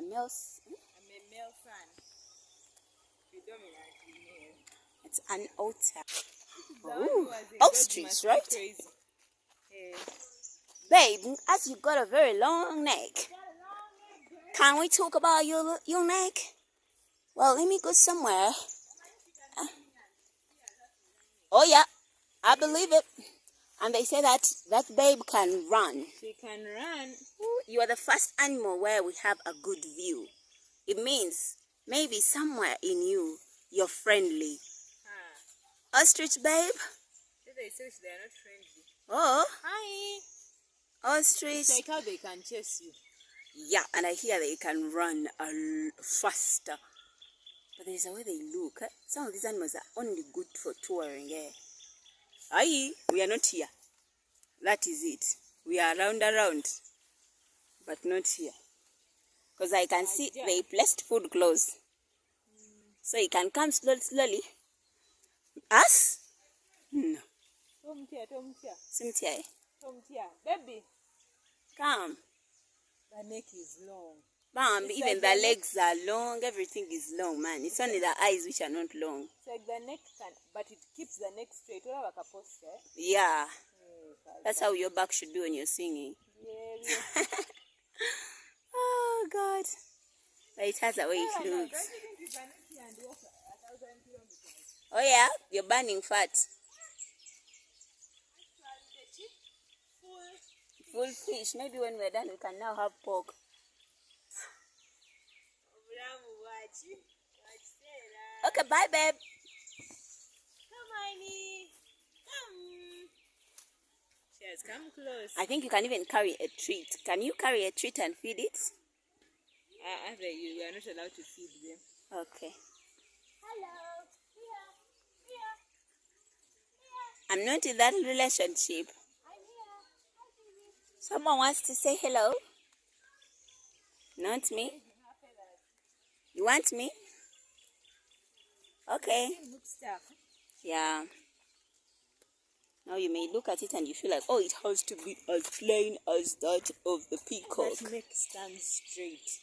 a male. I'm a male fan. Predominantly male. It's an otter. Ooh, Ostrich, right? Crazy. Yeah. Babe, as you got a very long neck. Can we talk about your neck? Well, let me go somewhere. Oh yeah, I believe it. And they say that babe can run. She can run. You are the first animal where we have a good view. It means maybe somewhere in you, you're friendly. Ostrich, babe? They say they are not friendly. Oh. Hi. Ostrich. It's like how they can chase you. Yeah, and I hear they can run faster. But there's a way they look. Some of these animals are only good for touring. Aye, we are not here. That is it. We are around. But not here. Because I can see they placed food close. So you can come slowly. Us? No. Tom tia. Cynthia. Tom tia. Baby. Come. The neck is long. Bam, even like the legs are long, everything is long, man. It's only the eyes which are not long. It's like the neck but it keeps the neck straight. What about a posture? Yeah. That's how your back should be when you're singing. Yeah. Oh, God. But it has a way it looks. Oh, yeah? You're burning fat. Full fish. Maybe when we're done, we can now have pork. Okay, bye, babe. Come, honey. Come. She has come close. I think you can even carry a treat. Can you carry a treat and feed it? You are not allowed to feed them. Okay. Hello. Here. I'm not in that relationship. I'm here. Someone wants to say hello. Not me. You want me? Okay. Yeah. Now you may look at it and you feel like, oh, it has to be as plain as that of the peacock. That neck stands straight.